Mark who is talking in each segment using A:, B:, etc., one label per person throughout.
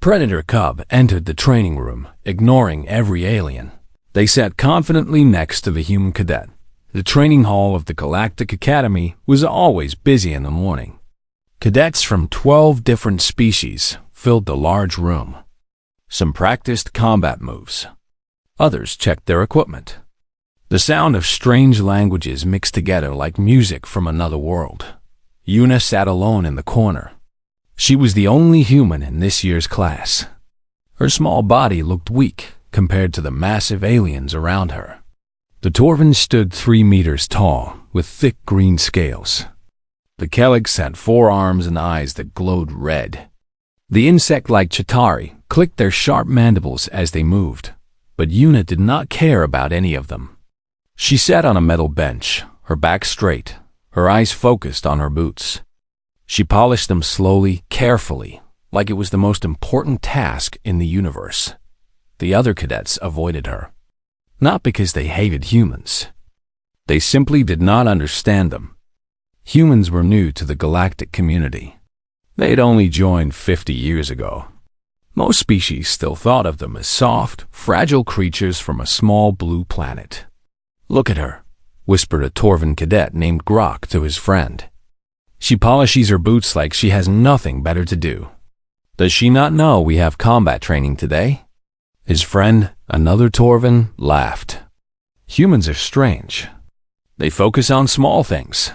A: Predator Cub entered the training room, ignoring every alien. They sat confidently next to the human cadet. The training hall of the Galactic Academy was always busy in the morning. Cadets from 12 different species filled the large room. Some practiced combat moves. Others checked their equipment. The sound of strange languages mixed together like music from another world. Yuna sat alone in the corner. She was the only human in this year's class. Her small body looked weak compared to the massive aliens around her. The Torvin stood 3 meters tall, with thick green scales. The Kellics had 4 arms and eyes that glowed red. The insect-like Chitauri clicked their sharp mandibles as they moved, but Yuna did not care about any of them. She sat on a metal bench, her back straight, her eyes focused on her boots. She polished them slowly, carefully, like it was the most important task in the universe. The other cadets avoided her. Not because they hated humans. They simply did not understand them. Humans were new to the galactic community. They had only joined 50 years ago. Most species still thought of them as soft, fragile creatures from a small blue planet. "Look at her," whispered a Torvin cadet named Grok to his friend. "She polishes her boots like she has nothing better to do. Does she not know we have combat training today?" His friend, another Torvin, laughed. "Humans are strange. They focus on small things.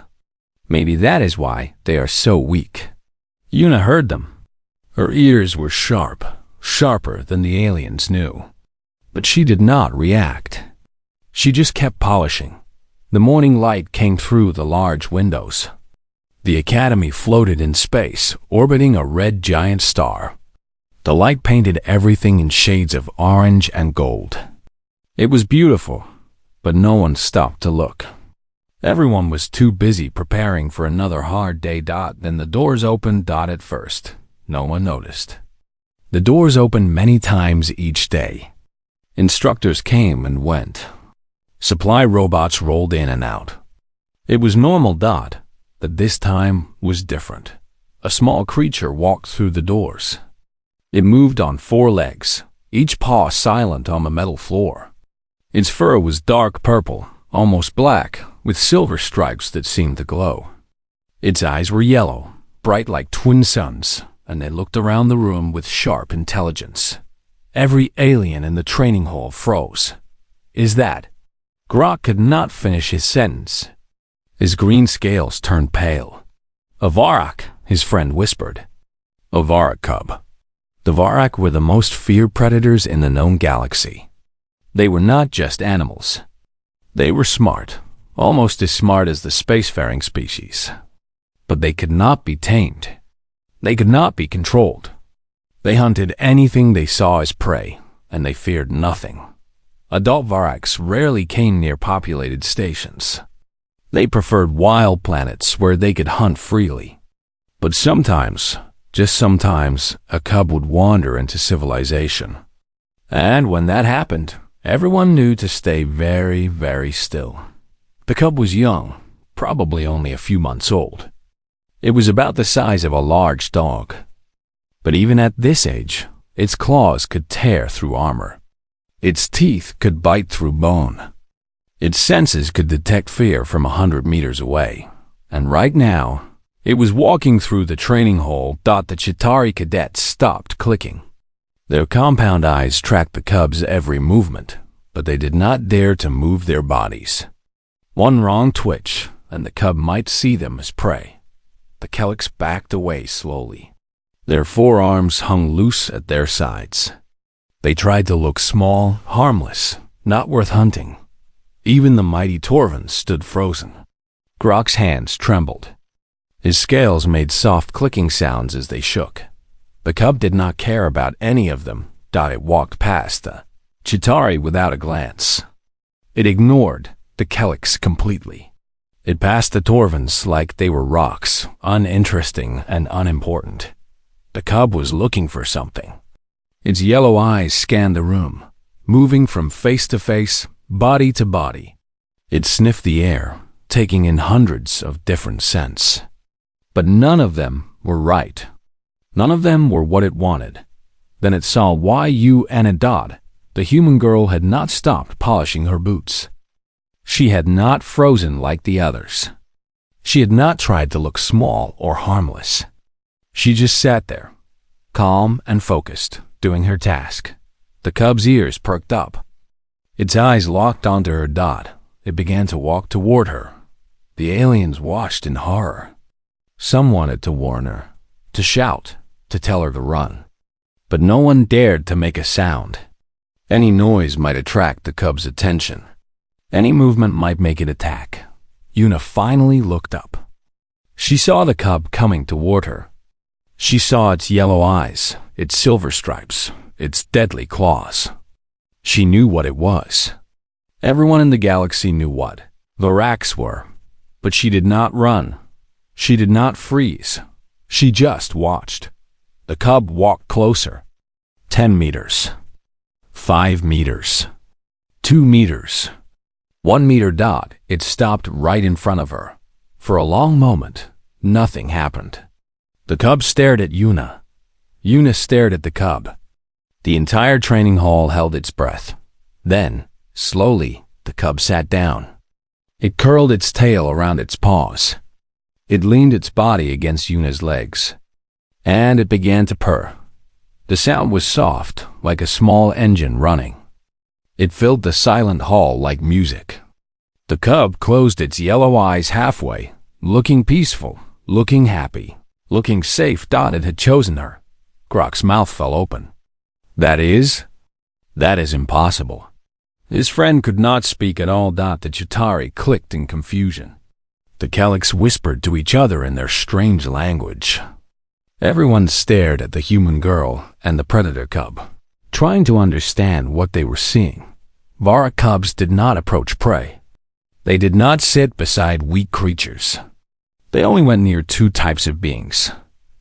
A: Maybe that is why they are so weak." Yuna heard them. Her ears were sharp, sharper than the aliens knew. But she did not react. She just kept polishing. The morning light came through the large windows. The academy floated in space, orbiting a red giant star. The light painted everything in shades of orange and gold. It was beautiful, but no one stopped to look. Everyone was too busy preparing for another hard day. Then the doors opened. At first, no one noticed. The doors opened many times each day. Instructors came and went. Supply robots rolled in and out. It was normal. But this time was different. A small creature walked through the doors. It moved on 4 legs, each paw silent on the metal floor. Its fur was dark purple, almost black, with silver stripes that seemed to glow. Its eyes were yellow, bright like twin suns, and it looked around the room with sharp intelligence. Every alien in the training hall froze. "Is that?" Grok could not finish his sentence. His green scales turned pale. "A Varak," his friend whispered. "A Varak cub." The Varak were the most feared predators in the known galaxy. They were not just animals. They were smart, almost as smart as the spacefaring species. But they could not be tamed. They could not be controlled. They hunted anything they saw as prey, and they feared nothing. Adult Varaks rarely came near populated stations. They preferred wild planets where they could hunt freely. But sometimes, just sometimes, a cub would wander into civilization. And when that happened, everyone knew to stay very, very still. The cub was young, probably only a few months old. It was about the size of a large dog. But even at this age, its claws could tear through armor. Its teeth could bite through bone. Its senses could detect fear from 100 meters away. And right now, it was walking through the training hall. The Chitauri cadets stopped clicking. Their compound eyes tracked the cub's every movement, but they did not dare to move their bodies. One wrong twitch, and the cub might see them as prey. The Kellics backed away slowly. Their forearms hung loose at their sides. They tried to look small, harmless, not worth hunting. Even the mighty Torvin stood frozen. Grok's hands trembled. His scales made soft clicking sounds as they shook. The cub did not care about any of them. It walked past the Chitauri without a glance. It ignored the Kellics completely. It passed the Torvins like they were rocks, uninteresting and unimportant. The cub was looking for something. Its yellow eyes scanned the room, moving from face to face, body to body. It sniffed the air, taking in hundreds of different scents. But none of them were right. None of them were what it wanted. Then it saw YU and a dot. The human girl had not stopped polishing her boots. She had not frozen like the others. She had not tried to look small or harmless. She just sat there, calm and focused, doing her task. The cub's ears perked up. Its eyes locked onto her dot. It began to walk toward her. The aliens watched in horror. Some wanted to warn her, to shout, to tell her to run. But no one dared to make a sound. Any noise might attract the cub's attention. Any movement might make it attack. Yuna finally looked up. She saw the cub coming toward her. She saw its yellow eyes, its silver stripes, its deadly claws. She knew what it was. Everyone in the galaxy knew what the racks were. But she did not run. She did not freeze. She just watched. The cub walked closer. 10 meters. 5 meters. 2 meters. 1 meter dot. It stopped right in front of her. For a long moment, nothing happened. The cub stared at Yuna. Yuna stared at the cub. The entire training hall held its breath. Then, slowly, the cub sat down. It curled its tail around its paws. It leaned its body against Yuna's legs. And it began to purr. The sound was soft, like a small engine running. It filled the silent hall like music. The cub closed its yellow eyes halfway, looking peaceful, looking happy, looking safe. It had chosen her. Grok's mouth fell open. That is impossible. His friend could not speak at all. The Chitauri clicked in confusion. The Calyx whispered to each other in their strange language. Everyone stared at the human girl and the predator cub, trying to understand what they were seeing. Vara cubs did not approach prey. They did not sit beside weak creatures. They only went near two types of beings,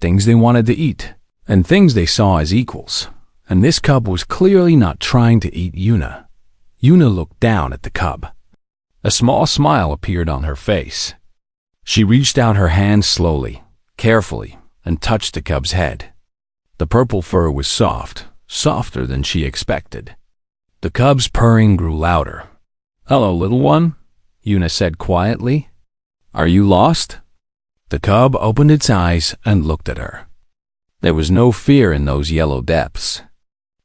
A: things they wanted to eat, and things they saw as equals. And this cub was clearly not trying to eat Yuna. Yuna looked down at the cub. A small smile appeared on her face. She reached out her hand slowly, carefully, and touched the cub's head. The purple fur was soft, softer than she expected. The cub's purring grew louder. "Hello, little one," Yuna said quietly. "Are you lost?" The cub opened its eyes and looked at her. There was no fear in those yellow depths.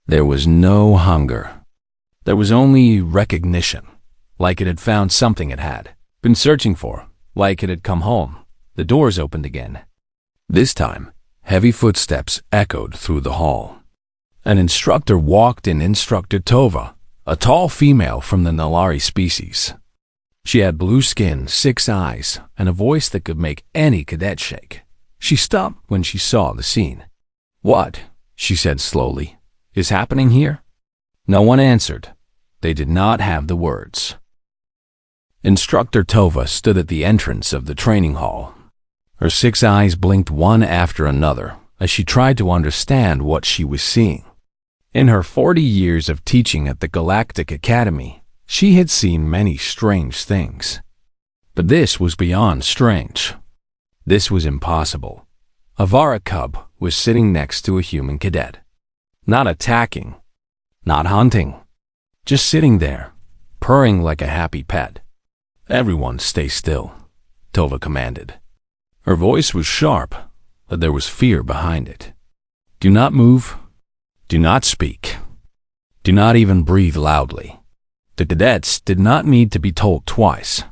A: There was no hunger. There was only recognition, like it had found something it had been searching for, like it had come home. The doors opened again. This time, heavy footsteps echoed through the hall. An instructor walked in, Instructor Tova, a tall female from the Nalari species. She had blue skin, 6 eyes, and a voice that could make any cadet shake. She stopped when she saw the scene. "What," she said slowly, "is happening here?" No one answered. They did not have the words. Instructor Tova stood at the entrance of the training hall. Her 6 eyes blinked one after another as she tried to understand what she was seeing. In her 40 years of teaching at the Galactic Academy, she had seen many strange things. But this was beyond strange. This was impossible. A Vara cub was sitting next to a human cadet. Not attacking, not hunting, just sitting there, purring like a happy pet. "Everyone stay still," Tova commanded. Her voice was sharp, but there was fear behind it. "Do not move. Do not speak. Do not even breathe loudly." The cadets did not need to be told twice.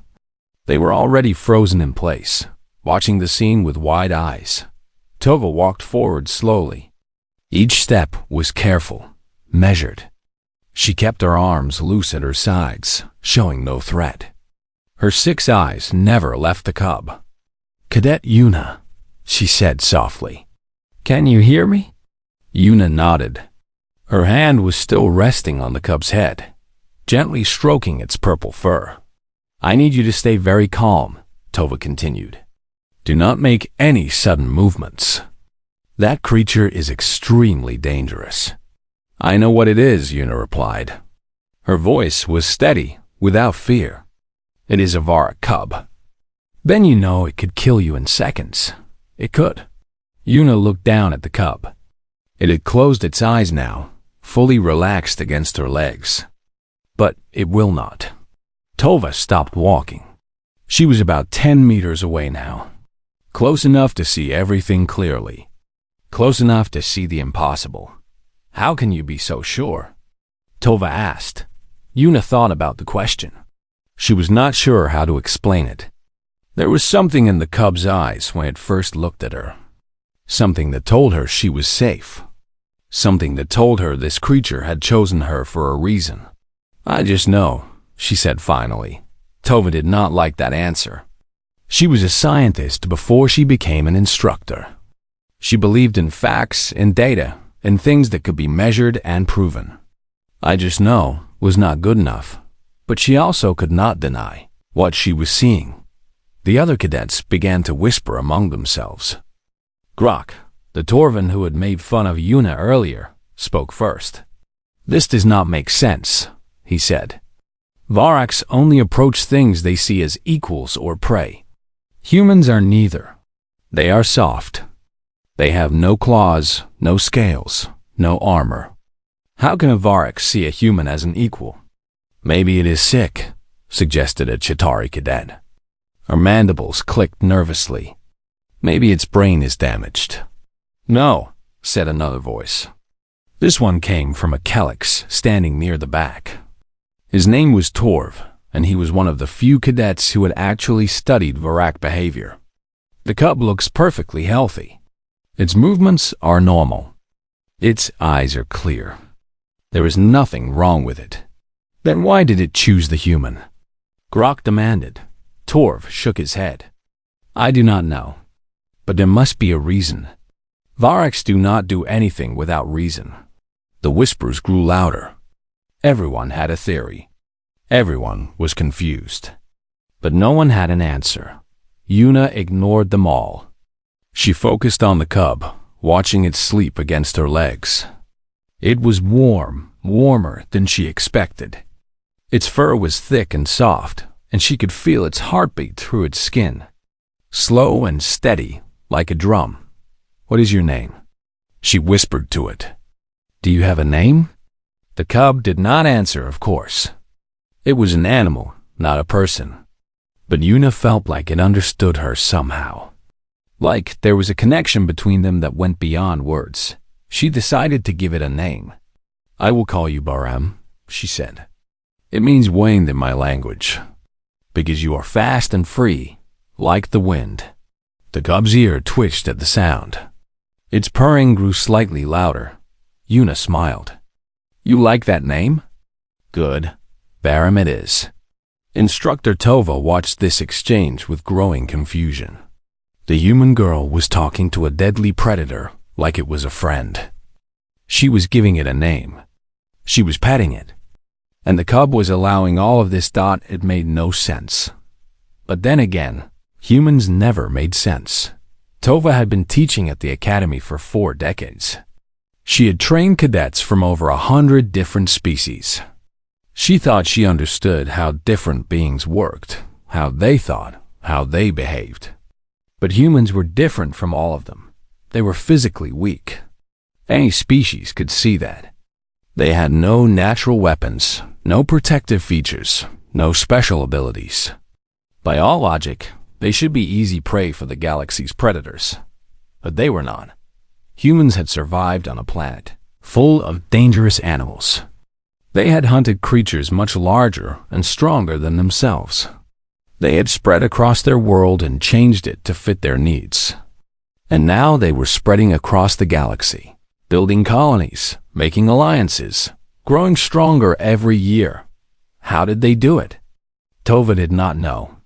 A: They were already frozen in place, watching the scene with wide eyes. Tova walked forward slowly. Each step was careful, measured. She kept her arms loose at her sides, showing no threat. Her 6 eyes never left the cub. "Cadet Yuna," she said softly. "Can you hear me?" Yuna nodded. Her hand was still resting on the cub's head, gently stroking its purple fur. "I need you to stay very calm," Tova continued. "Do not make any sudden movements. That creature is extremely dangerous." "I know what it is," Yuna replied. Her voice was steady, without fear. "It is a Vara cub." "Then you know it could kill you in seconds." "It could." Yuna looked down at the cub. It had closed its eyes now, fully relaxed against her legs. But it will not. Tova stopped walking. She was about 10 meters away now. Close enough to see everything clearly. Close enough to see the impossible. How can you be so sure? Tova asked. Yuna thought about the question. She was not sure how to explain it. There was something in the cub's eyes when it first looked at her. Something that told her she was safe. Something that told her this creature had chosen her for a reason. I just know, she said finally. Tova did not like that answer. She was a scientist before she became an instructor. She believed in facts, in data, in things that could be measured and proven. I just know was not good enough, but she also could not deny what she was seeing. The other cadets began to whisper among themselves. Grok, the Torvin who had made fun of Yuna earlier, spoke first. This does not make sense, he said. Varaks only approach things they see as equals or prey. Humans are neither. They are soft. They have no claws, no scales, no armor. How can a Varak see a human as an equal? Maybe it is sick, suggested a Chitauri cadet. Her mandibles clicked nervously. Maybe its brain is damaged. No, said another voice. This one came from a Kelix standing near the back. His name was Torv, and he was one of the few cadets who had actually studied Varak behavior. The cub looks perfectly healthy. Its movements are normal. Its eyes are clear. There is nothing wrong with it. Then why did it choose the human? Grok demanded. Torv shook his head. I do not know. But there must be a reason. Varaks do not do anything without reason. The whispers grew louder. Everyone had a theory. Everyone was confused. But no one had an answer. Yuna ignored them all. She focused on the cub, watching it sleep against her legs. It was warm, warmer than she expected. Its fur was thick and soft, and she could feel its heartbeat through its skin. Slow and steady, like a drum. What is your name? She whispered to it. Do you have a name? The cub did not answer, of course. It was an animal, not a person. But Yuna felt like it understood her somehow. Like there was a connection between them that went beyond words. She decided to give it a name. I will call you Baram, she said. It means wind in my language. Because you are fast and free, like the wind. The cub's ear twitched at the sound. Its purring grew slightly louder. Yuna smiled. You like that name? Good. Baram it is. Instructor Tova watched this exchange with growing confusion. The human girl was talking to a deadly predator like it was a friend. She was giving it a name. She was petting it. And the cub was allowing all of this. It made no sense. But then again, humans never made sense. Tova had been teaching at the academy for 4 decades. She had trained cadets from over 100 different species. She thought she understood how different beings worked, how they thought, how they behaved. But humans were different from all of them. They were physically weak. Any species could see that. They had no natural weapons, no protective features, no special abilities. By all logic, they should be easy prey for the galaxy's predators. But they were not. Humans had survived on a planet full of dangerous animals. They had hunted creatures much larger and stronger than themselves. They had spread across their world and changed it to fit their needs. And now they were spreading across the galaxy, building colonies, making alliances, growing stronger every year. How did they do it? Tova did not know.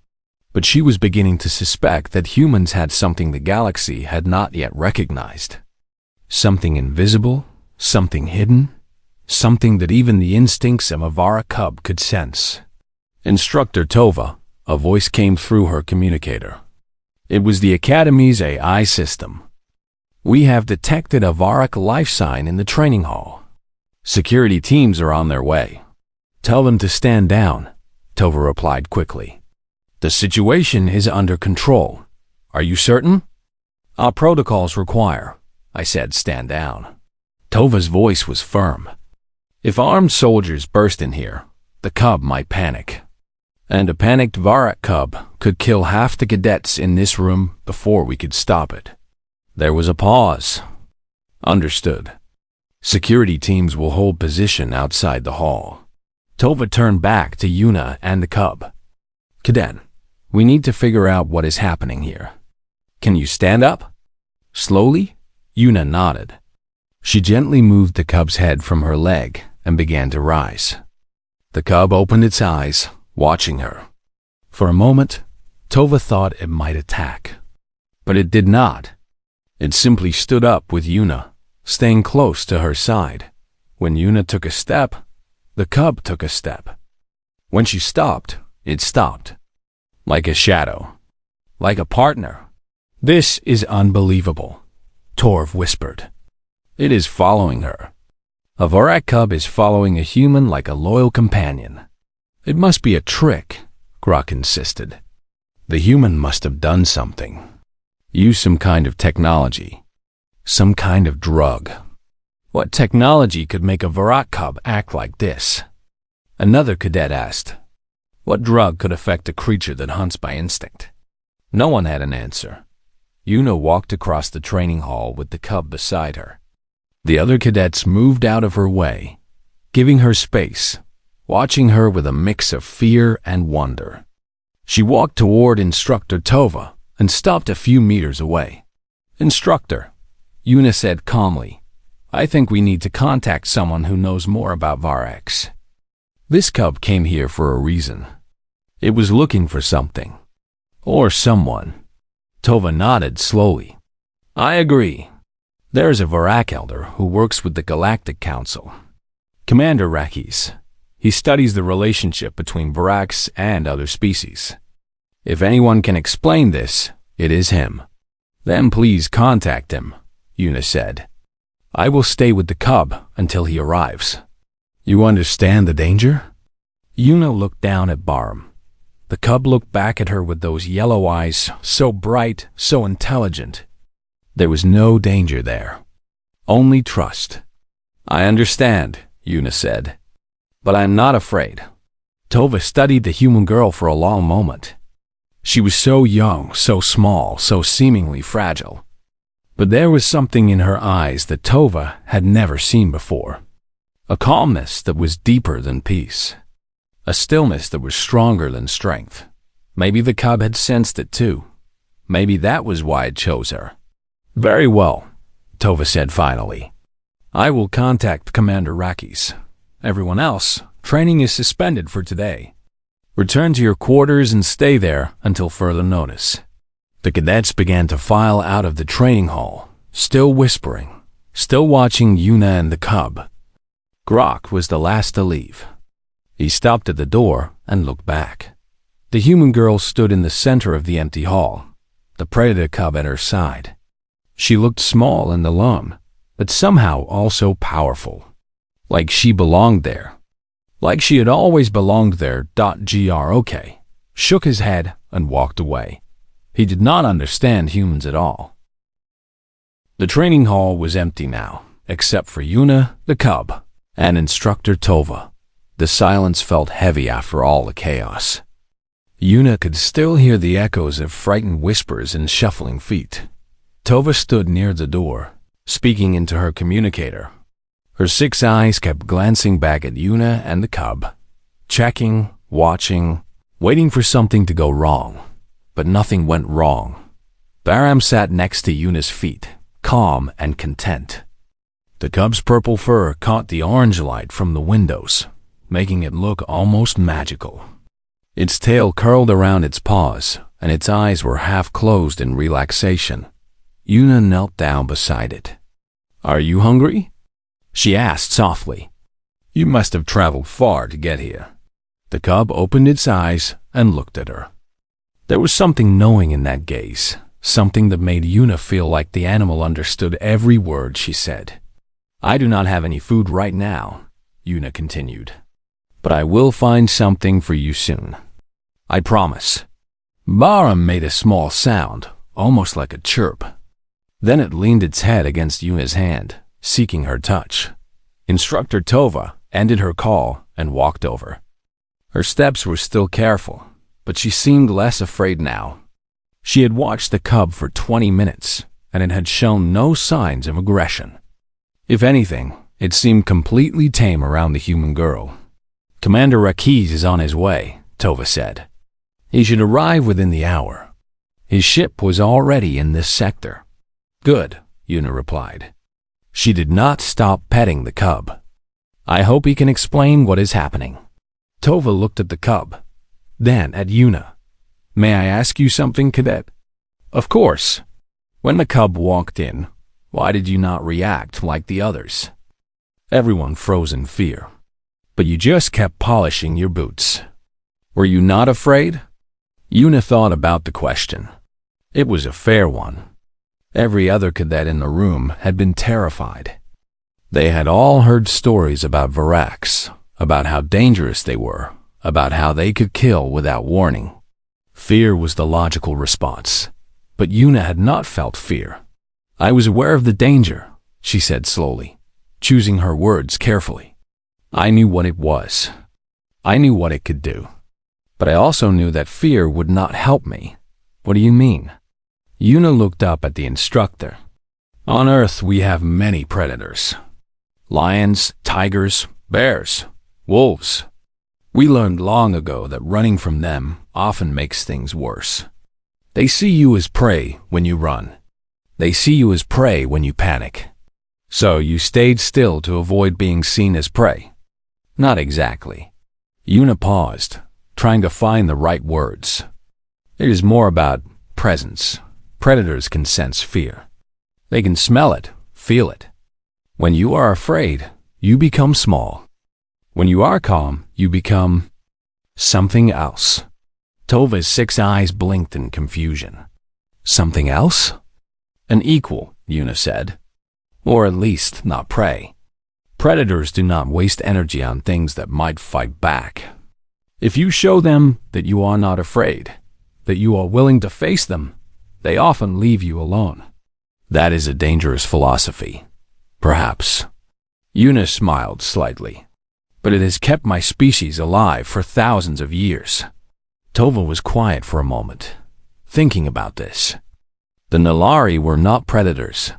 A: But she was beginning to suspect that humans had something the galaxy had not yet recognized. Something invisible, something hidden, something that even the instincts of a Vara cub could sense. Instructor Tova, a voice came through her communicator. It was the Academy's AI system. We have detected a Varak life sign in the training hall. Security teams are on their way. Tell them to stand down, Tova replied quickly. The situation is under control. Are you certain? Our protocols require, I said, stand down. Tova's voice was firm. If armed soldiers burst in here, the cub might panic. And a panicked Varak cub could kill half the cadets in this room before we could stop it. There was a pause. Understood. Security teams will hold position outside the hall. Tova turned back to Yuna and the cub. Cadet, we need to figure out what is happening here. Can you stand up? Slowly, Yuna nodded. She gently moved the cub's head from her leg and began to rise. The cub opened its eyes, watching her. For a moment, Tova thought it might attack. But it did not. It simply stood up with Yuna, staying close to her side. When Yuna took a step, the cub took a step. When she stopped, it stopped. Like a shadow. Like a partner. This is unbelievable, Torv whispered. It is following her. A Varak cub is following a human like a loyal companion. It must be a trick, Grok insisted. The human must have done something. Used some kind of technology. Some kind of drug. What technology could make a Varak cub act like this? Another cadet asked. What drug could affect a creature that hunts by instinct? No one had an answer. Yuna walked across the training hall with the cub beside her. The other cadets moved out of her way, giving her space, watching her with a mix of fear and wonder. She walked toward Instructor Tova and stopped a few meters away. Instructor, Yuna said calmly, I think we need to contact someone who knows more about Varaks. This cub came here for a reason. It was looking for something. Or someone. Tova nodded slowly. I agree. There is a Varak elder who works with the Galactic Council. Commander Rakis. He studies the relationship between Varaks and other species. If anyone can explain this, it is him. Then please contact him, Yuna said. I will stay with the cub until he arrives. You understand the danger? Yuna looked down at Barham. The cub looked back at her with those yellow eyes, so bright, so intelligent. There was no danger there. Only trust. I understand, Yuna said. But I'm not afraid. Tova studied the human girl for a long moment. She was so young, so small, so seemingly fragile. But there was something in her eyes that Tova had never seen before. A calmness that was deeper than peace. A stillness that was stronger than strength. Maybe the cub had sensed it too. Maybe that was why it chose her. Very well, Tova said finally. I will contact Commander Rakis. Everyone else, training is suspended for today. Return to your quarters and stay there until further notice. The cadets began to file out of the training hall, still whispering, still watching Yuna and the cub. Grok was the last to leave. He stopped at the door and looked back. The human girl stood in the center of the empty hall, the predator cub at her side. She looked small and alone, but somehow also powerful. Like she belonged there. Like she had always belonged there. Grok shook his head and walked away. He did not understand humans at all. The training hall was empty now, except for Yuna, the cub, and Instructor Tova. The silence felt heavy after all the chaos. Yuna could still hear the echoes of frightened whispers and shuffling feet. Tova stood near the door, speaking into her communicator. Her 6 eyes kept glancing back at Yuna and the cub, checking, watching, waiting for something to go wrong. But nothing went wrong. Barham sat next to Yuna's feet, calm and content. The cub's purple fur caught the orange light from the windows, making it look almost magical. Its tail curled around its paws, and its eyes were half closed in relaxation. Yuna knelt down beside it. Are you hungry? She asked softly. You must have traveled far to get here. The cub opened its eyes and looked at her. There was something knowing in that gaze, something that made Yuna feel like the animal understood every word she said. I do not have any food right now, Yuna continued. But I will find something for you soon. I promise. Barham made a small sound, almost like a chirp. Then it leaned its head against Yuna's hand, seeking her touch. Instructor Tova ended her call and walked over. Her steps were still careful, but she seemed less afraid now. She had watched the cub for 20 minutes, and it had shown no signs of aggression. If anything, it seemed completely tame around the human girl. Commander Rakiz is on his way, Tova said. He should arrive within the hour. His ship was already in this sector. Good, Yuna replied. She did not stop petting the cub. I hope he can explain what is happening. Tova looked at the cub, then at Yuna. May I ask you something, Cadet? Of course. When the cub walked in, why did you not react like the others? Everyone froze in fear. But you just kept polishing your boots. Were you not afraid? Yuna thought about the question. It was a fair one. Every other cadet in the room had been terrified. They had all heard stories about Varax, about how dangerous they were, about how they could kill without warning. Fear was the logical response, but Yuna had not felt fear. I was aware of the danger, she said slowly, choosing her words carefully. I knew what it was. I knew what it could do. But I also knew that fear would not help me. What do you mean? Yuna looked up at the instructor. On Earth, we have many predators. Lions, tigers, bears, wolves. We learned long ago that running from them often makes things worse. They see you as prey when you run. They see you as prey when you panic. So you stayed still to avoid being seen as prey. Not exactly. Yuna paused, trying to find the right words. It is more about presence. Predators can sense fear. They can smell it, feel it. When you are afraid, you become small. When you are calm, you become something else. Tova's 6 eyes blinked in confusion. Something else? An equal, Yuna said. Or at least not prey. Predators do not waste energy on things that might fight back. If you show them that you are not afraid, that you are willing to face them, they often leave you alone. That is a dangerous philosophy. Perhaps. Yuna smiled slightly. But it has kept my species alive for thousands of years. Tova was quiet for a moment, thinking about this. The Nalari were not predators.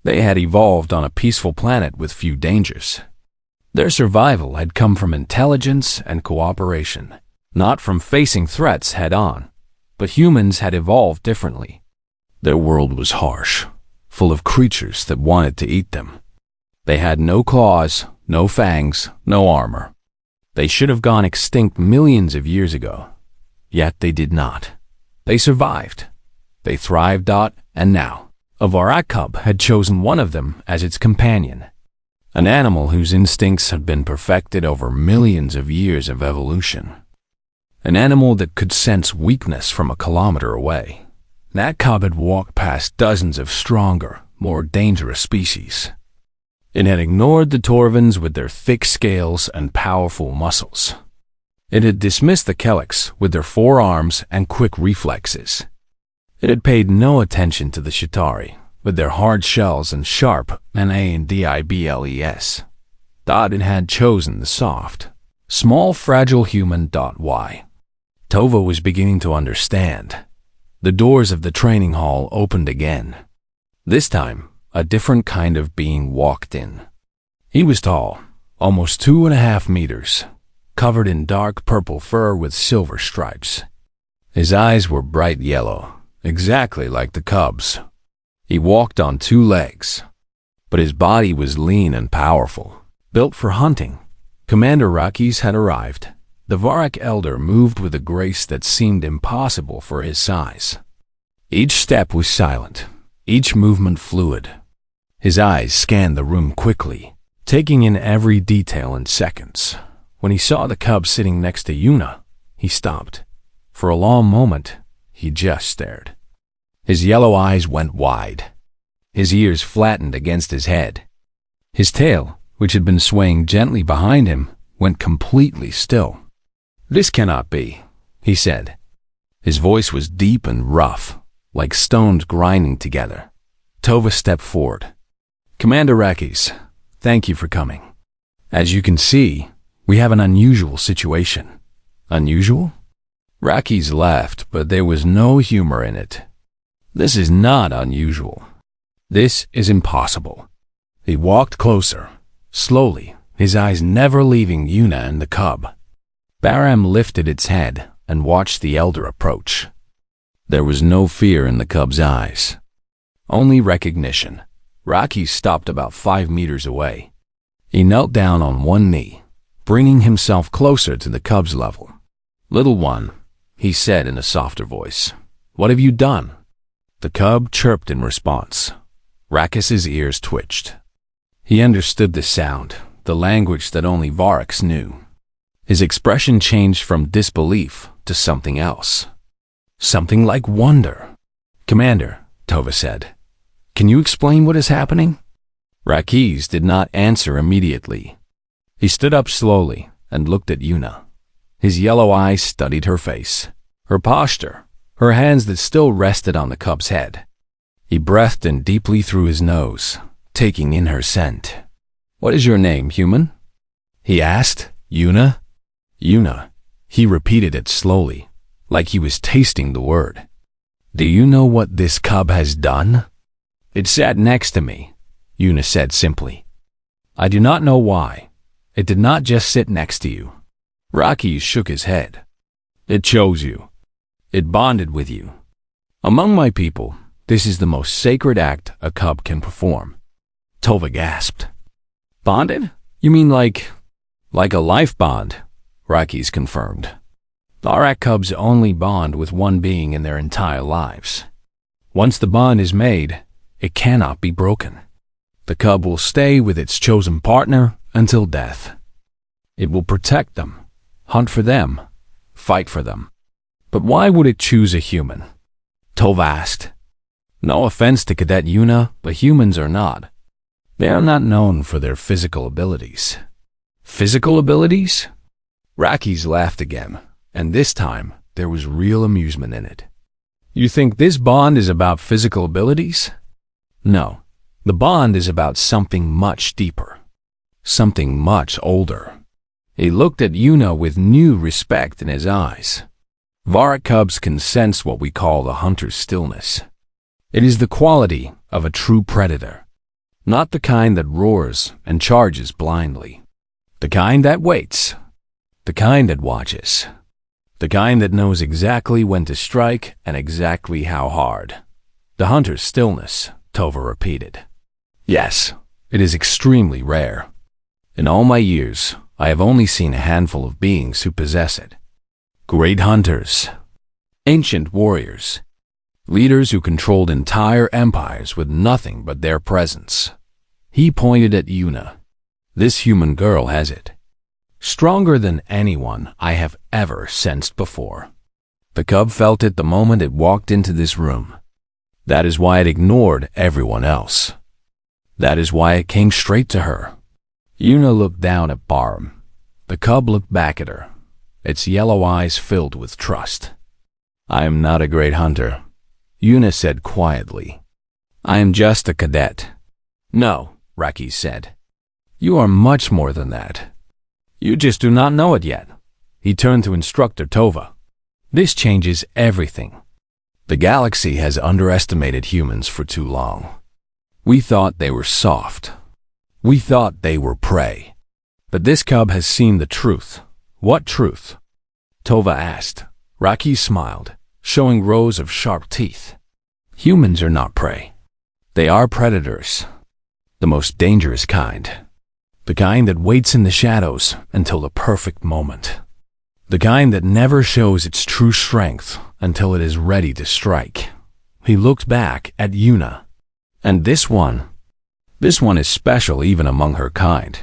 A: They had evolved on a peaceful planet with few dangers. Their survival had come from intelligence and cooperation, not from facing threats head-on. But humans had evolved differently. Their world was harsh, full of creatures that wanted to eat them. They had no claws, no fangs, no armor. They should have gone extinct millions of years ago. Yet they did not. They survived. They thrived out, and now, a Varak cub had chosen one of them as its companion. An animal whose instincts had been perfected over millions of years of evolution. An animal that could sense weakness from a kilometer away. That cub had walked past dozens of stronger, more dangerous species. It had ignored the Torvins with their thick scales and powerful muscles. It had dismissed the Keleks with their 4 arms and quick reflexes. It had paid no attention to the Chitauri with their hard shells and sharp mandibles. It had chosen the soft, small, fragile human. Why? Tova was beginning to understand. The doors of the training hall opened again. This time, a different kind of being walked in. He was tall, almost 2.5 meters, covered in dark purple fur with silver stripes. His eyes were bright yellow, exactly like the cub's. He walked on 2 legs, but his body was lean and powerful, built for hunting. Commander Rakis had arrived. The Varak elder moved with a grace that seemed impossible for his size. Each step was silent, each movement fluid. His eyes scanned the room quickly, taking in every detail in seconds. When he saw the cub sitting next to Yuna, he stopped. For a long moment, he just stared. His yellow eyes went wide. His ears flattened against his head. His tail, which had been swaying gently behind him, went completely still. This cannot be, he said. His voice was deep and rough, like stones grinding together. Tova stepped forward. Commander Rakis, thank you for coming. As you can see, we have an unusual situation. Unusual? Rakis laughed, but there was no humor in it. This is not unusual. This is impossible. He walked closer, slowly, his eyes never leaving Yuna and the cub. Baram lifted its head and watched the elder approach. There was no fear in the cub's eyes, only recognition. Rakis stopped about 5 meters away. He knelt down on one knee, bringing himself closer to the cub's level. "Little one," he said in a softer voice, "what have you done?" The cub chirped in response. Rakis's ears twitched. He understood the sound, the language that only Varrox knew. His expression changed from disbelief to something else. Something like wonder. "Commander," Tova said, "can you explain what is happening?" Rakis did not answer immediately. He stood up slowly and looked at Yuna. His yellow eyes studied her face, her posture, her hands that still rested on the cub's head. He breathed in deeply through his nose, taking in her scent. "What is your name, human?" he asked. "Yuna?" "Yuna." He repeated it slowly, like he was tasting the word. "Do you know what this cub has done?" "It sat next to me," Yuna said simply. "I do not know why. It did not just sit next to you." Rakis shook his head. "It chose you. It bonded with you. Among my people, this is the most sacred act a cub can perform." Tova gasped. "Bonded? You mean like a life bond?" Rakis confirmed. Arak cubs only bond with one being in their entire lives. Once the bond is made, it cannot be broken. The cub will stay with its chosen partner until death. It will protect them, hunt for them, fight for them. But why would it choose a human? Tova asked. No offense to Cadet Yuna, but humans are not. They are not known for their physical abilities. Physical abilities? Rakis laughed again, and this time there was real amusement in it. You think this bond is about physical abilities? No, the bond is about something much deeper, something much older. He looked at Yuna with new respect in his eyes. Varrock cubs can sense what we call the hunter's stillness. It is the quality of a true predator, not the kind that roars and charges blindly. The kind that waits, the kind that watches, the kind that knows exactly when to strike and exactly how hard. The hunter's stillness, Tova repeated. Yes, it is extremely rare. In all my years, I have only seen a handful of beings who possess it. Great hunters, ancient warriors, leaders who controlled entire empires with nothing but their presence. He pointed at Yuna. This human girl has it. Stronger than anyone I have ever sensed before. The cub felt it the moment it walked into this room. That is why it ignored everyone else. That is why it came straight to her. Yuna looked down at Baram. The cub looked back at her, its yellow eyes filled with trust. I am not a great hunter, Yuna said quietly. I am just a cadet. No, Rakis said. You are much more than that. You just do not know it yet. He turned to Instructor Tova. This changes everything. The galaxy has underestimated humans for too long. We thought they were soft. We thought they were prey. But this cub has seen the truth. What truth? Tova asked. Rakis smiled, showing rows of sharp teeth. Humans are not prey. They are predators. The most dangerous kind. The kind that waits in the shadows until the perfect moment. The kind that never shows its true strength until it is ready to strike. He looked back at Yuna. And this one is special even among her kind.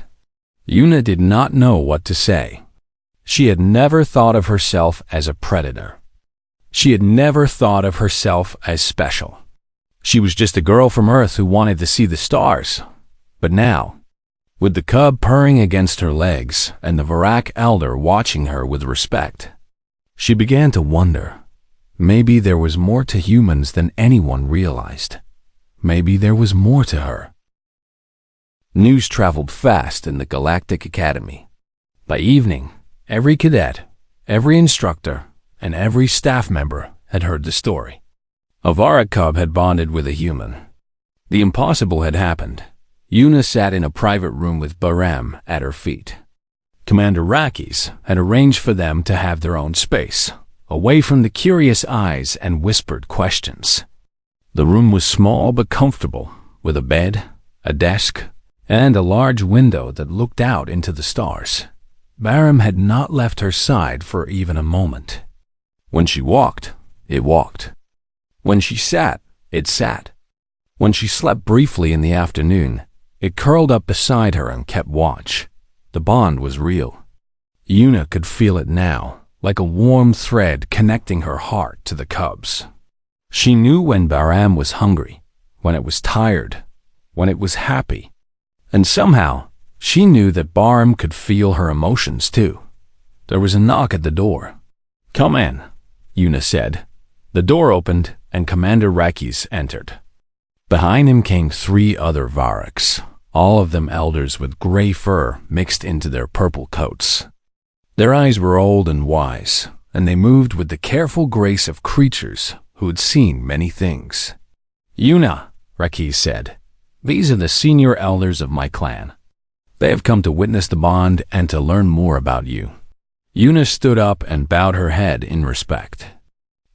A: Yuna did not know what to say. She had never thought of herself as a predator. She had never thought of herself as special. She was just a girl from Earth who wanted to see the stars. But now, with the cub purring against her legs and the Varrock elder watching her with respect, she began to wonder. Maybe there was more to humans than anyone realized. Maybe there was more to her. News traveled fast in the Galactic Academy. By evening, every cadet, every instructor, and every staff member had heard the story. A Varrock cub had bonded with a human. The impossible had happened. Una sat in a private room with Baram at her feet. Commander Rakis had arranged for them to have their own space, away from the curious eyes and whispered questions. The room was small but comfortable, with a bed, a desk, and a large window that looked out into the stars. Baram had not left her side for even a moment. When she walked, it walked. When she sat, it sat. When she slept briefly in the afternoon, it curled up beside her and kept watch. The bond was real. Una could feel it now, like a warm thread connecting her heart to the cubs. She knew when Baram was hungry, when it was tired, when it was happy. And somehow, she knew that Baram could feel her emotions too. There was a knock at the door. "Come in," Una said. The door opened and Commander Rakis entered. Behind him came 3 other Varrocks, all of them elders with gray fur mixed into their purple coats. Their eyes were old and wise, and they moved with the careful grace of creatures who had seen many things. "Una," Rakis said, "these are the senior elders of my clan. They have come to witness the bond and to learn more about you." Una stood up and bowed her head in respect.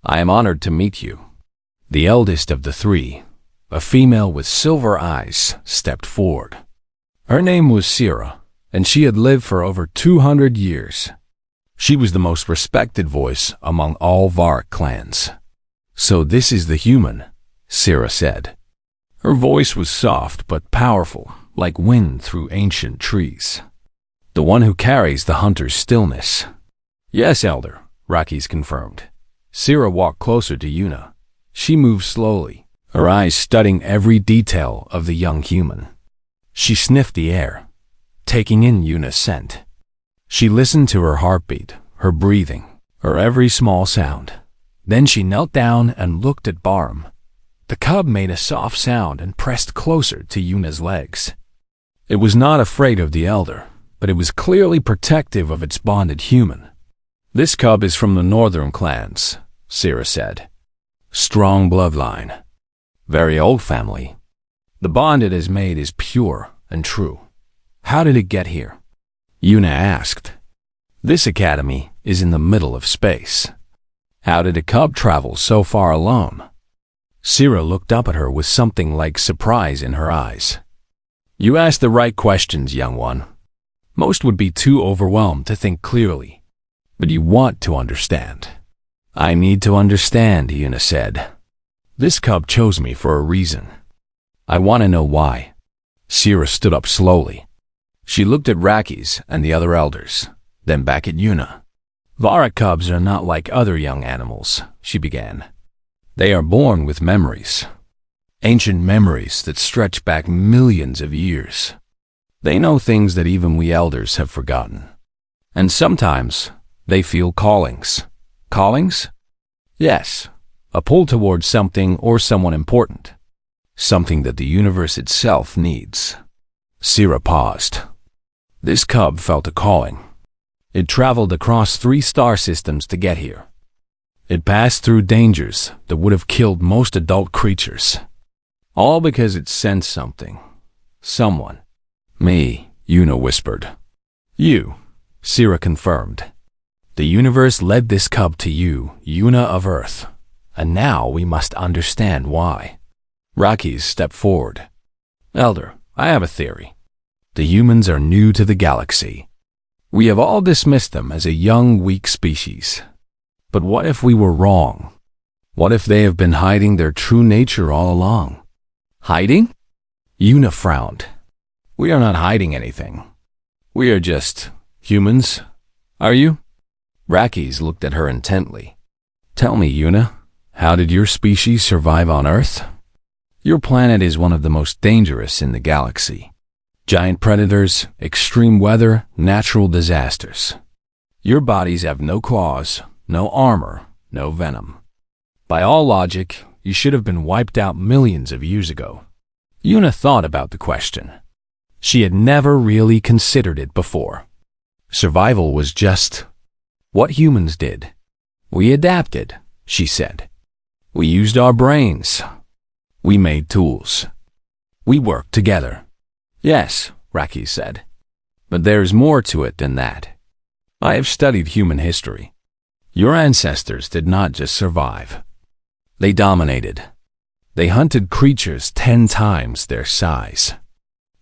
A: "I am honored to meet you." The eldest of the 3, a female with silver eyes, stepped forward. Her name was Sira, and she had lived for over 200 years. She was the most respected voice among all Varrock clans. "So this is the human," Sira said. Her voice was soft but powerful, like wind through ancient trees. "The one who carries the hunter's stillness." "Yes, Elder," Rakis confirmed. Sira walked closer to Una. She moved slowly, her eyes studying every detail of the young human. She sniffed the air, taking in Una's scent. She listened to her heartbeat, her breathing, her every small sound. Then she knelt down and looked at Baram. The cub made a soft sound and pressed closer to Una's legs. It was not afraid of the elder, but it was clearly protective of its bonded human. "This cub is from the northern clans," Sira said. "Strong bloodline. Very old family. The bond it has made is pure and true." "How did it get here?" Una asked. "This academy is in the middle of space. How did a cub travel so far alone?" Sira looked up at her with something like surprise in her eyes. "You asked the right questions, young one. Most would be too overwhelmed to think clearly, but you want to understand." "I need to understand," Una said. "This cub chose me for a reason. I want to know why." Sira stood up slowly. She looked at Rakis and the other elders, then back at Una. "Varrock cubs are not like other young animals," she began. "They are born with memories. Ancient memories that stretch back millions of years. They know things that even we elders have forgotten. And sometimes they feel callings." "Callings?" "Yes, a pull towards something or someone important. Something that the universe itself needs." Sira paused. This cub felt a calling. It traveled across 3 star systems to get here. It passed through dangers that would have killed most adult creatures. All because it sensed something. Someone. "Me," Una whispered. "You," Sira confirmed. "The universe led this cub to you, Una of Earth. And now we must understand why." Rakis stepped forward. "Elder, I have a theory. The humans are new to the galaxy. We have all dismissed them as a young, weak species. But what if we were wrong? What if they have been hiding their true nature all along?" "Hiding?" Una frowned. "We are not hiding anything. We are just humans. Are you?" Rakis looked at her intently. "Tell me, Una, how did your species survive on Earth? Your planet is one of the most dangerous in the galaxy. Giant predators, extreme weather, natural disasters. Your bodies have no claws, no armor, no venom. By all logic, you should have been wiped out millions of years ago." Una thought about the question. She had never really considered it before. Survival was just what humans did. We adapted, she said. We used our brains. We made tools. We worked together. Yes, Raki said. But there's more to it than that. I have studied human history. Your ancestors did not just survive. They dominated. They hunted creatures 10 times their size.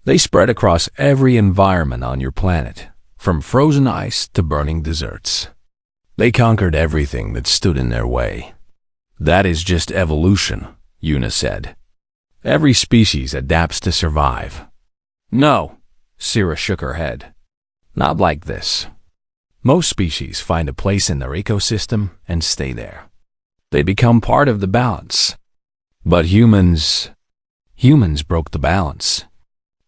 A: They spread across every environment on your planet, from frozen ice to burning deserts. They conquered everything that stood in their way. That is just evolution, Una said. Every species adapts to survive. No, Sira shook her head. Not like this. Most species find a place in their ecosystem and stay there. They become part of the balance. But humans broke the balance.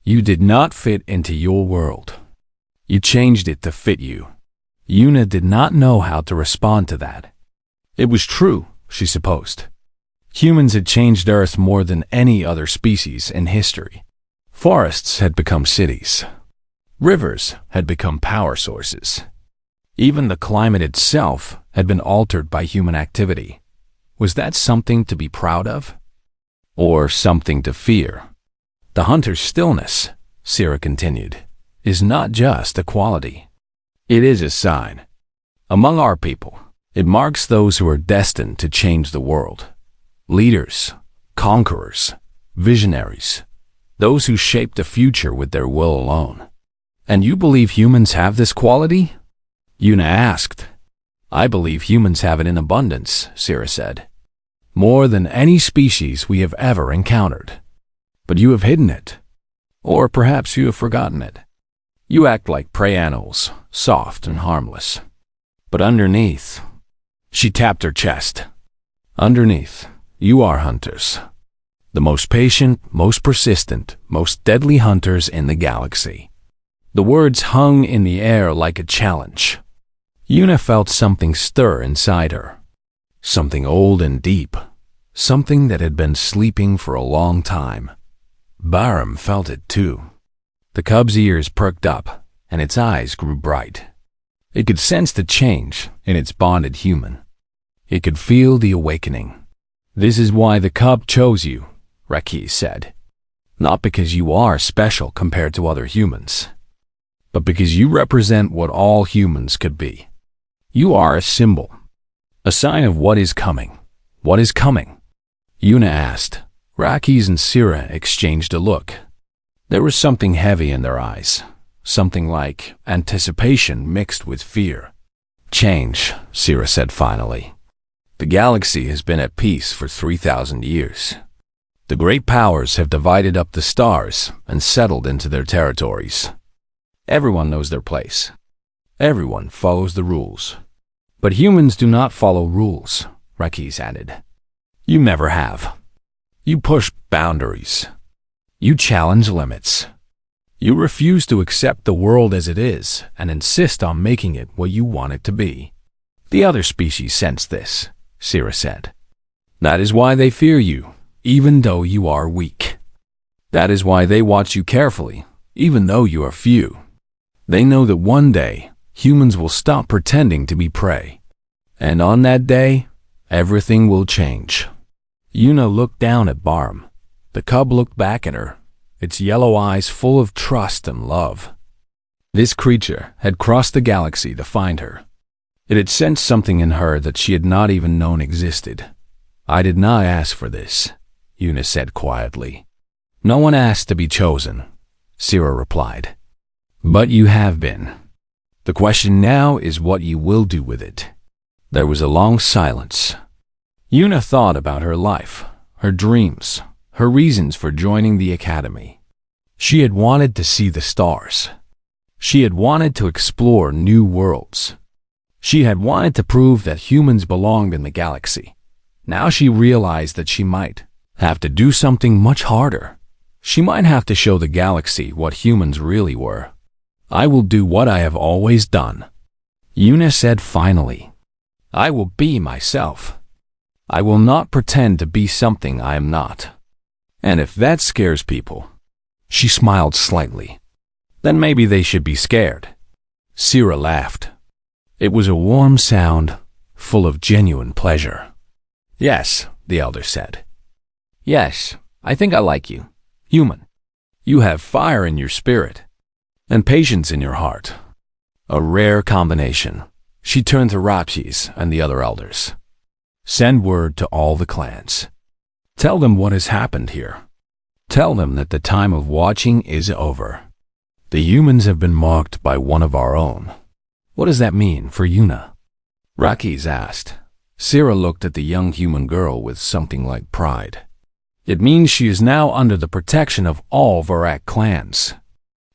A: You did not fit into your world. You changed it to fit you. Una did not know how to respond to that. It was true, she supposed. Humans had changed Earth more than any other species in history. Forests had become cities. Rivers had become power sources. Even the climate itself had been altered by human activity. Was that something to be proud of? Or something to fear? The hunter's stillness, Sira continued, is not just a quality. It is a sign. Among our people, it marks those who are destined to change the world. Leaders, conquerors, visionaries, those who shape the future with their will alone. And you believe humans have this quality? Una asked. I believe humans have it in abundance, Sira said. More than any species we have ever encountered. But you have hidden it. Or perhaps you have forgotten it. You act like prey animals, soft and harmless. But underneath, she tapped her chest. Underneath, you are hunters. The most patient, most persistent, most deadly hunters in the galaxy. The words hung in the air like a challenge. Una felt something stir inside her. Something old and deep. Something that had been sleeping for a long time. Bahram felt it too. The cub's ears perked up, and its eyes grew bright. It could sense the change in its bonded human. It could feel the awakening. This is why the cub chose you, Raki said. Not because you are special compared to other humans, but because you represent what all humans could be. You are a symbol, a sign of what is coming. What is coming? Una asked. Raki's and Sira exchanged a look. There was something heavy in their eyes, something like anticipation mixed with fear. Change, Sira said finally. The galaxy has been at peace for 3,000 years. The great powers have divided up the stars and settled into their territories. Everyone knows their place. Everyone follows the rules. But humans do not follow rules, Rakis added. You never have. You push boundaries. You challenge limits. You refuse to accept the world as it is and insist on making it what you want it to be. The other species sense this, Sira said. That is why they fear you, even though you are weak. That is why they watch you carefully, even though you are few. They know that one day, humans will stop pretending to be prey. And on that day, everything will change. Una looked down at Bahram. The cub looked back at her, its yellow eyes full of trust and love. This creature had crossed the galaxy to find her. It had sensed something in her that she had not even known existed. I did not ask for this, Una said quietly. No one asked to be chosen, Sira replied. But you have been. The question now is what you will do with it. There was a long silence. Una thought about her life, her dreams, her reasons for joining the academy. She had wanted to see the stars. She had wanted to explore new worlds. She had wanted to prove that humans belonged in the galaxy. Now she realized that she might have to do something much harder. She might have to show the galaxy what humans really were. I will do what I have always done, Una said finally. I will be myself. I will not pretend to be something I am not. And if that scares people, she smiled slightly, then maybe they should be scared. Sira laughed. It was a warm sound, full of genuine pleasure. Yes, the elder said. Yes, I think I like you. Human. You have fire in your spirit, and patience in your heart. A rare combination. She turned to Rapsis and the other elders. Send word to all the clans. Tell them what has happened here. Tell them that the time of watching is over. The humans have been marked by one of our own. What does that mean for Yuna? Rakis asked. Sira looked at the young human girl with something like pride. It means she is now under the protection of all Varak clans.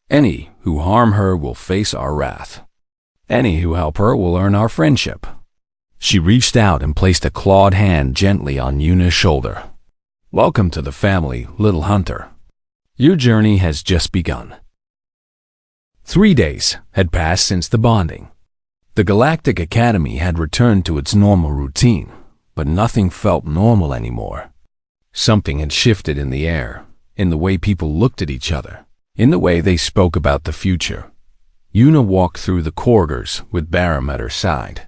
A: Any who harm her will face our wrath. Any who help her will earn our friendship. She reached out and placed a clawed hand gently on Yuna's shoulder. Welcome to the family, little hunter. Your journey has just begun. 3 days had passed since the bonding. The Galactic Academy had returned to its normal routine, but nothing felt normal anymore. Something had shifted in the air, in the way people looked at each other, in the way they spoke about the future. Yuna walked through the corridors with Baram at her side.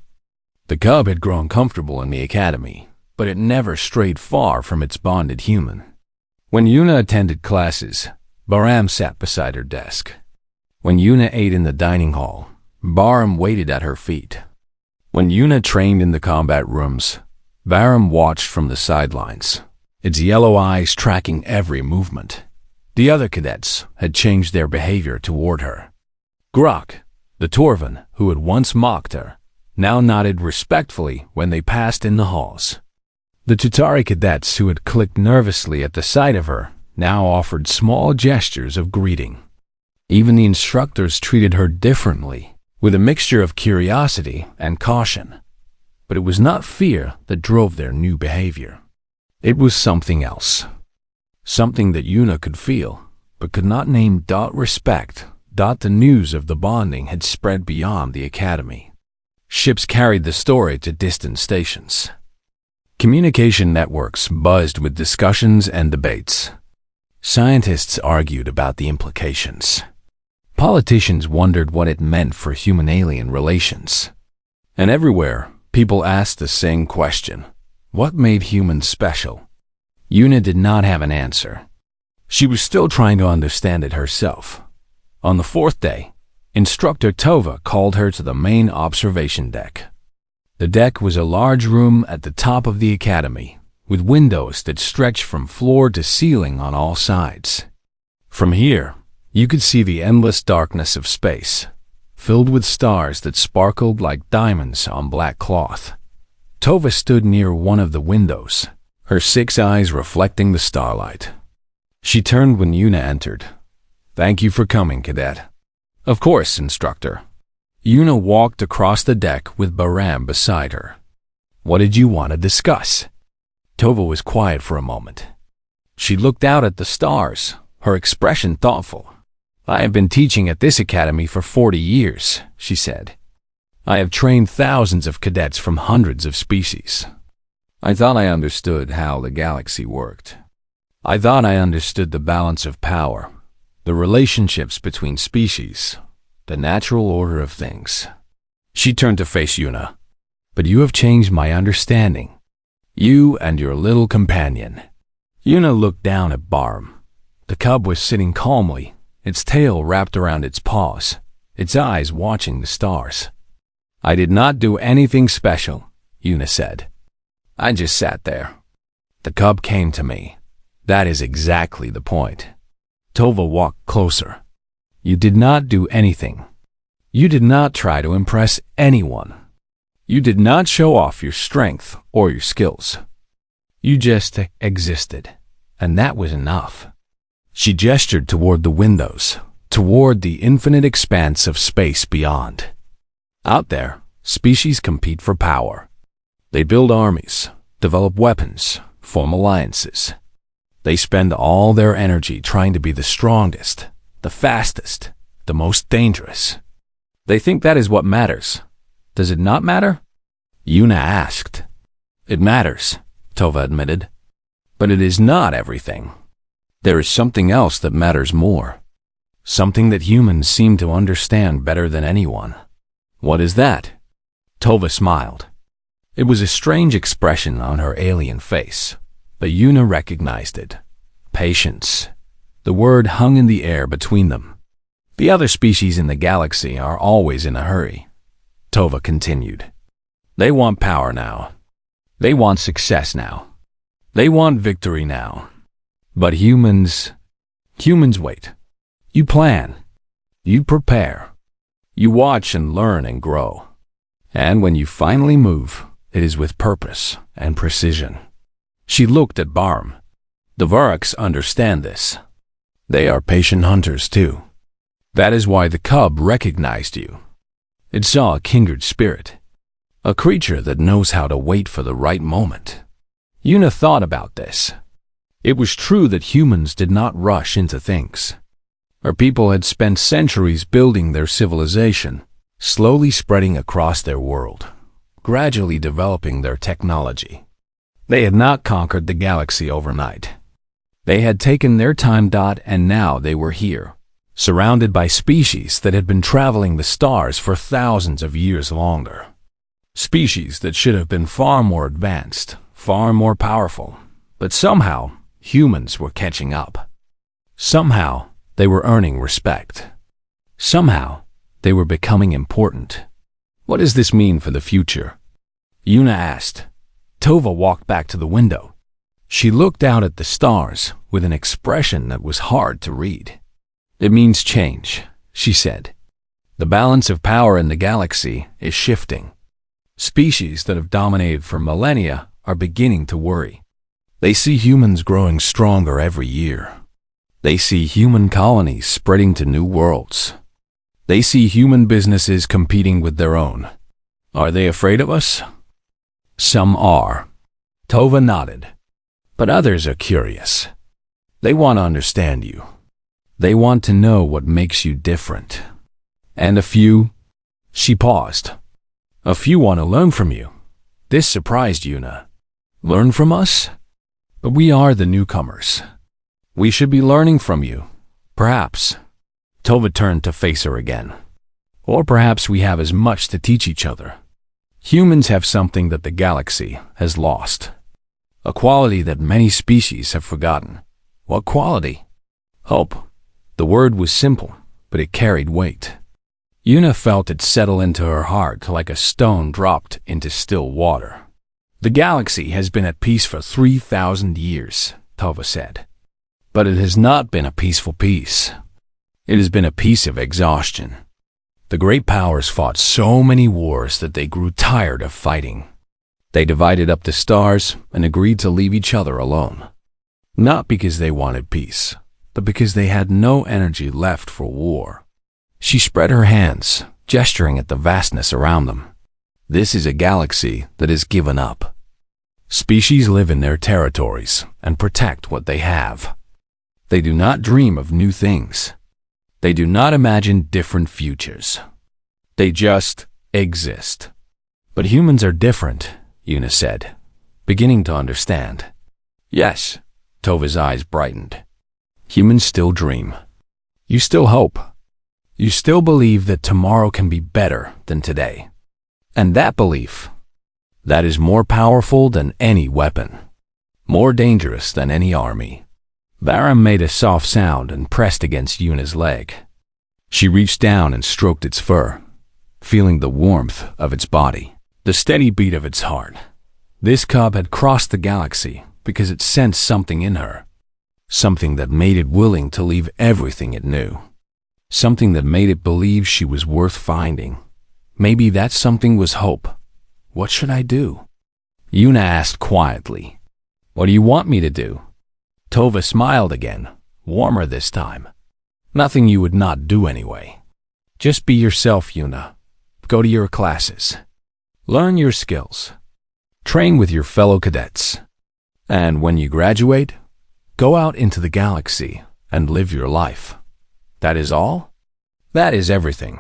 A: The cub had grown comfortable in the academy, but it never strayed far from its bonded human. When Yuna attended classes, Baram sat beside her desk. When Yuna ate in the dining hall, Baram waited at her feet. When Yuna trained in the combat rooms, Baram watched from the sidelines, its yellow eyes tracking every movement. The other cadets had changed their behavior toward her. Grok, the Torvan who had once mocked her, now nodded respectfully when they passed in the halls. The Tutari cadets who had clicked nervously at the sight of her now offered small gestures of greeting. Even the instructors treated her differently, with a mixture of curiosity and caution. But it was not fear that drove their new behavior. It was something else. Something that Yuna could feel, but could not name. Respect. The news of the bonding had spread beyond the academy. Ships carried the story to distant stations. Communication networks buzzed with discussions and debates. Scientists argued about the implications. Politicians wondered what it meant for human-alien relations. And everywhere, people asked the same question. What made humans special? Yuna did not have an answer. She was still trying to understand it herself. On the 4th day, Instructor Tova called her to the main observation deck. The deck was a large room at the top of the academy, with windows that stretched from floor to ceiling on all sides. From here, you could see the endless darkness of space, filled with stars that sparkled like diamonds on black cloth. Tova stood near one of the windows, her 6 eyes reflecting the starlight. She turned when Yuna entered. Thank you for coming, Cadet. Of course, Instructor. Yuna walked across the deck with Baram beside her. What did you want to discuss? Tova was quiet for a moment. She looked out at the stars, her expression thoughtful. I have been teaching at this academy for 40 years, she said. I have trained thousands of cadets from hundreds of species. I thought I understood how the galaxy worked. I thought I understood the balance of power, the relationships between species, the natural order of things. She turned to face Yuna. But you have changed my understanding. You and your little companion. Yuna looked down at Baram. The cub was sitting calmly, its tail wrapped around its paws, its eyes watching the stars. I did not do anything special, Yuna said. I just sat there. The cub came to me. That is exactly the point. Tova walked closer. You did not do anything. You did not try to impress anyone. You did not show off your strength or your skills. You just existed, and that was enough. She gestured toward the windows, toward the infinite expanse of space beyond. Out there, species compete for power. They build armies, develop weapons, form alliances. They spend all their energy trying to be the strongest, the fastest, the most dangerous. They think that is what matters. Does it not matter? Yuna asked. It matters, Tova admitted. But it is not everything. There is something else that matters more. something that humans seem to understand better than anyone. What is that? Tova smiled. It was a strange expression on her alien face, but Yuna recognized it. Patience. The word hung in the air between them. The other species in the galaxy are always in a hurry. Tova continued. They want power now. They want success now. They want victory now. But humans wait. You plan. You prepare. You watch and learn and grow. And when you finally move, it is with purpose and precision. She looked at Barm. The Varroks understand this. They are patient hunters too. That is why the cub recognized you. It saw a kindred spirit, a creature that knows how to wait for the right moment. Yuna thought about this. It was true that humans did not rush into things. Our people had spent centuries building their civilization, slowly spreading across their world, gradually developing their technology. They had not conquered the galaxy overnight. They had taken their time, and now they were here, surrounded by species that had been traveling the stars for thousands of years longer. Species that should have been far more advanced, far more powerful, but somehow humans were catching up. Somehow they were earning respect. Somehow they were becoming important. What does this mean for the future? Yuna asked. Tova walked back to the window. She looked out at the stars with an expression that was hard to read. It means change, she said. The balance of power in the galaxy is shifting. Species that have dominated for millennia are beginning to worry. They see humans growing stronger every year. They see human colonies spreading to new worlds. They see human businesses competing with their own. Are they afraid of us? Some are. Tova nodded. But others are curious. They want to understand you. They want to know what makes you different. And a few... She paused. A few want to learn from you. This surprised Yuna. Learn from us? But we are the newcomers. We should be learning from you. Perhaps. Tova turned to face her again. Or perhaps we have as much to teach each other. Humans have something that the galaxy has lost. A quality that many species have forgotten. What quality? Hope. The word was simple, but it carried weight. Yuna felt it settle into her heart like a stone dropped into still water. The galaxy has been at peace for 3,000 years, Tova said. But it has not been a peaceful peace. It has been a peace of exhaustion. The great powers fought so many wars that they grew tired of fighting. They divided up the stars and agreed to leave each other alone. Not because they wanted peace, but because they had no energy left for war. She spread her hands, gesturing at the vastness around them. This is a galaxy that is given up. Species live in their territories and protect what they have. They do not dream of new things. They do not imagine different futures. They just exist. But humans are different, Yuna said, beginning to understand. Yes, Tova's eyes brightened. Humans still dream. You still hope. You still believe that tomorrow can be better than today. And that belief, that is more powerful than any weapon, more dangerous than any army. Baram made a soft sound and pressed against Yuna's leg. She reached down and stroked its fur, feeling the warmth of its body, the steady beat of its heart. This cub had crossed the galaxy because it sensed something in her, something that made it willing to leave everything it knew, something that made it believe she was worth finding. Maybe that something was hope. What should I do? Yuna asked quietly. What do you want me to do? Tova smiled again, warmer this time. Nothing you would not do anyway. Just be yourself, Yuna. Go to your classes. Learn your skills. Train with your fellow cadets. And when you graduate, go out into the galaxy and live your life. That is all? That is everything.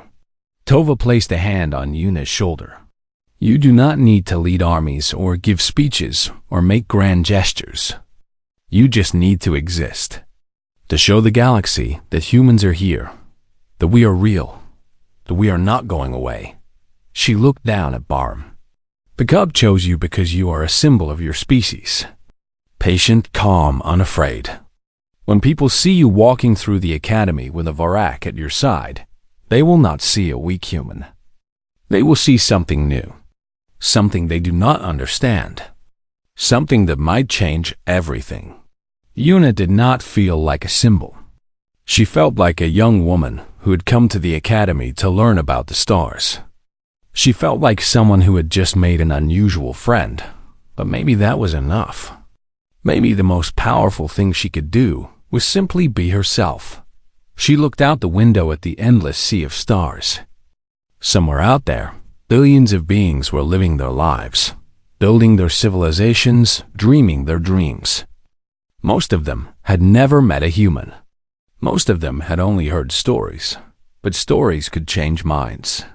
A: Tova placed a hand on Yuna's shoulder. You do not need to lead armies or give speeches or make grand gestures. You just need to exist. to show the galaxy that humans are here, that we are real, that we are not going away. She looked down at Barham. The cub chose you because you are a symbol of your species. Patient, calm, unafraid. When people see you walking through the academy with a Varak at your side, they will not see a weak human. They will see something new, something they do not understand, something that might change everything. Yuna did not feel like a symbol. She felt like a young woman who had come to the academy to learn about the stars. She felt like someone who had just made an unusual friend, but maybe that was enough. Maybe the most powerful thing she could do was simply be herself. She looked out the window at the endless sea of stars. Somewhere out there, billions of beings were living their lives, building their civilizations, dreaming their dreams. Most of them had never met a human. Most of them had only heard stories, but stories could change minds.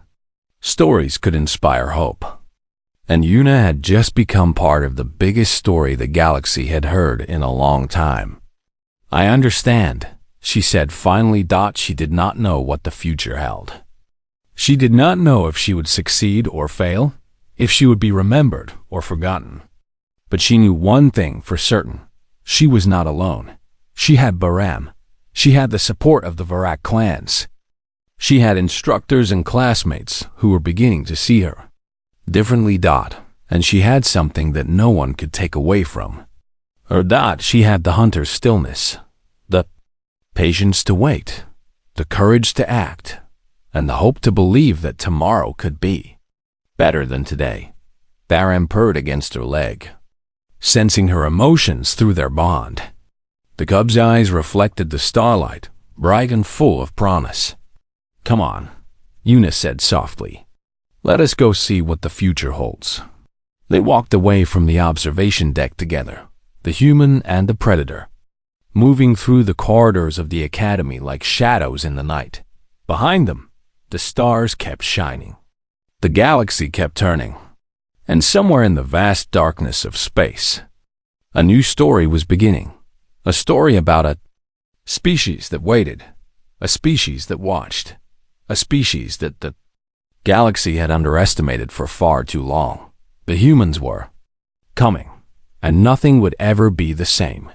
A: Stories could inspire hope. And Yuna had just become part of the biggest story the galaxy had heard in a long time. I understand, she said finally. She did not know what the future held. She did not know if she would succeed or fail, if she would be remembered or forgotten. But she knew one thing for certain. She was not alone. She had Barham. She had the support of the Varak clans. She had instructors and classmates who were beginning to see her differently. And she had something that no one could take away from her. She had the hunter's stillness, the patience to wait, the courage to act, and the hope to believe that tomorrow could be better than today. Barham purred against her leg, sensing her emotions through their bond. The cub's eyes reflected the starlight, bright and full of promise. Come on, Yuna said softly. Let us go see what the future holds. They walked away from the observation deck together, the human and the predator, moving through the corridors of the academy like shadows in the night. Behind them, the stars kept shining. The galaxy kept turning. And somewhere in the vast darkness of space, a new story was beginning. A story about a species that waited, a species that watched, a species that the galaxy had underestimated for far too long. The humans were coming, and nothing would ever be the same.